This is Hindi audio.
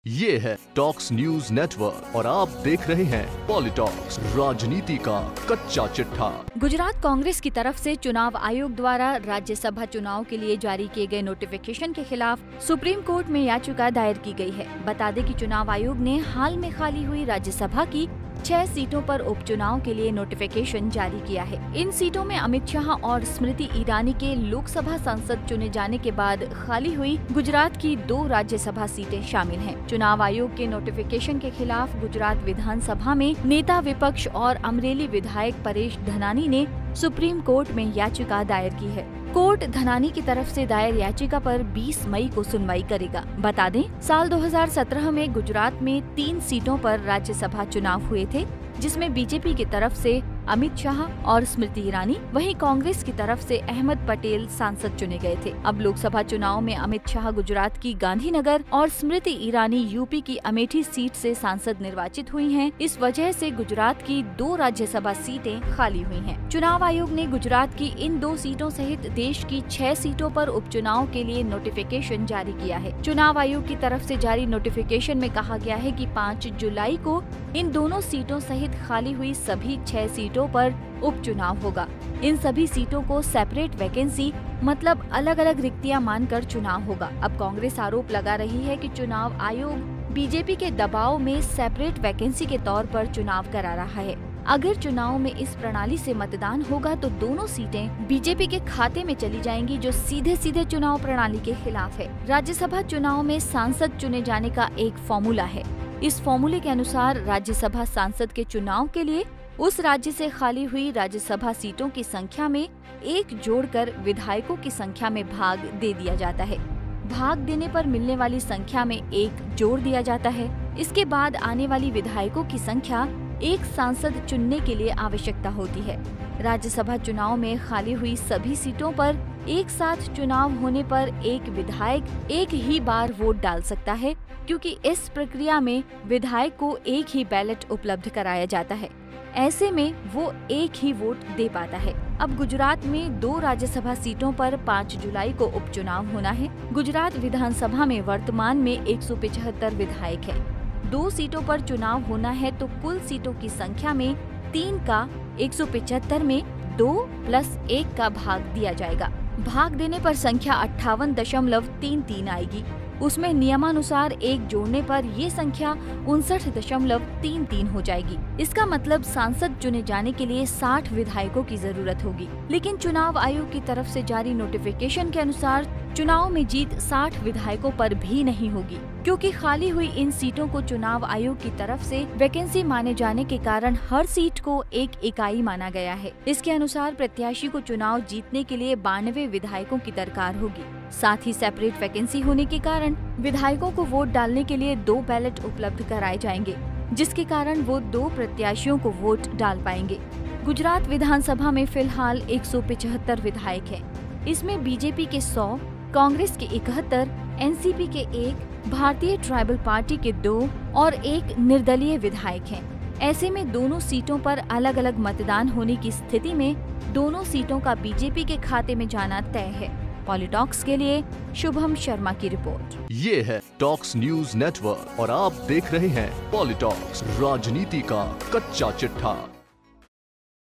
ये है टॉक्स न्यूज नेटवर्क और आप देख रहे हैं पॉलिटॉक्स, राजनीति का कच्चा चिट्ठा। गुजरात कांग्रेस की तरफ से चुनाव आयोग द्वारा राज्यसभा चुनाव के लिए जारी किए गए नोटिफिकेशन के खिलाफ सुप्रीम कोर्ट में याचिका दायर की गई है। बता दें कि चुनाव आयोग ने हाल में खाली हुई राज्यसभा की 6 सीटों पर उपचुनाव के लिए नोटिफिकेशन जारी किया है। इन सीटों में अमित शाह और स्मृति ईरानी के लोकसभा सांसद चुने जाने के बाद खाली हुई गुजरात की 2 राज्यसभा सीटें शामिल हैं। चुनाव आयोग के नोटिफिकेशन के खिलाफ गुजरात विधानसभा में नेता विपक्ष और अमरेली विधायक परेश धनानी ने सुप्रीम कोर्ट में याचिका दायर की है। कोर्ट धनानी की तरफ से दायर याचिका पर 20 मई को सुनवाई करेगा। बता दें, साल 2017 में गुजरात में 3 सीटों पर राज्यसभा चुनाव हुए थे, जिसमें बीजेपी की तरफ से अमित शाह और स्मृति ईरानी, वहीं कांग्रेस की तरफ से अहमद पटेल सांसद चुने गए थे। अब लोकसभा चुनाव में अमित शाह गुजरात की गांधीनगर और स्मृति ईरानी यूपी की अमेठी सीट से सांसद निर्वाचित हुई हैं। इस वजह से गुजरात की 2 राज्यसभा सीटें खाली हुई हैं। चुनाव आयोग ने गुजरात की इन 2 सीटों सहित देश की 6 सीटों पर उपचुनाव के लिए नोटिफिकेशन जारी किया है। चुनाव आयोग की तरफ से जारी नोटिफिकेशन में कहा गया है कि 5 जुलाई को इन दोनों सीटों सहित खाली हुई सभी 6 सीटों पर उपचुनाव होगा। इन सभी सीटों को सेपरेट वैकेंसी मतलब अलग अलग रिक्तियां मानकर चुनाव होगा। अब कांग्रेस आरोप लगा रही है कि चुनाव आयोग बीजेपी के दबाव में सेपरेट वैकेंसी के तौर पर चुनाव करा रहा है। अगर चुनाव में इस प्रणाली से मतदान होगा तो दोनों सीटें बीजेपी के खाते में चली जाएंगी, जो सीधे सीधे चुनाव प्रणाली के खिलाफ है। राज्यसभा चुनाव में सांसद चुने जाने का एक फॉर्मूला है। इस फॉर्मूले के अनुसार राज्यसभा सांसद के चुनाव के लिए उस राज्य से खाली हुई राज्यसभा सीटों की संख्या में 1 जोड़कर विधायकों की संख्या में भाग दे दिया जाता है। भाग देने पर मिलने वाली संख्या में 1 जोड़ दिया जाता है। इसके बाद आने वाली विधायकों की संख्या 1 सांसद चुनने के लिए आवश्यकता होती है। राज्यसभा चुनाव में खाली हुई सभी सीटों पर एक साथ चुनाव होने पर एक विधायक एक ही बार वोट डाल सकता है, क्योंकि इस प्रक्रिया में विधायक को एक ही बैलेट उपलब्ध कराया जाता है। ऐसे में वो एक ही वोट दे पाता है। अब गुजरात में 2 राज्यसभा सीटों पर 5 जुलाई को उपचुनाव होना है। गुजरात विधानसभा में वर्तमान में 175 विधायक है। 2 सीटों पर चुनाव होना है तो कुल सीटों की संख्या में 3 का 175 में 2 + 1 का भाग दिया जाएगा। भाग देने पर संख्या 58.33 आएगी। उसमें नियमानुसार 1 जोड़ने पर ये संख्या 59.33 हो जाएगी। इसका मतलब सांसद चुने जाने के लिए 60 विधायकों की जरूरत होगी। लेकिन चुनाव आयोग की तरफ से जारी नोटिफिकेशन के अनुसार चुनाव में जीत 60 विधायकों पर भी नहीं होगी, क्योंकि खाली हुई इन सीटों को चुनाव आयोग की तरफ से वैकेंसी माने जाने के कारण हर सीट को एक इकाई माना गया है। इसके अनुसार प्रत्याशी को चुनाव जीतने के लिए 92 विधायकों की दरकार होगी। साथ ही सेपरेट वैकेंसी होने के कारण विधायकों को वोट डालने के लिए 2 बैलेट उपलब्ध कराए जाएंगे, जिसके कारण वो 2 प्रत्याशियों को वोट डाल पाएंगे। गुजरात विधानसभा में फिलहाल 175 विधायक हैं। इसमें बीजेपी के 100, कांग्रेस के 71, एनसीपी के 1, भारतीय ट्राइबल पार्टी के 2 और 1 निर्दलीय विधायक हैं। ऐसे में दोनों सीटों पर अलग अलग मतदान होने की स्थिति में दोनों सीटों का बीजेपी के खाते में जाना तय है। पॉलिटॉक्स के लिए शुभम शर्मा की रिपोर्ट। ये है टॉक्स न्यूज नेटवर्क और आप देख रहे हैं पॉलिटॉक्स, राजनीति का कच्चा चिट्ठा।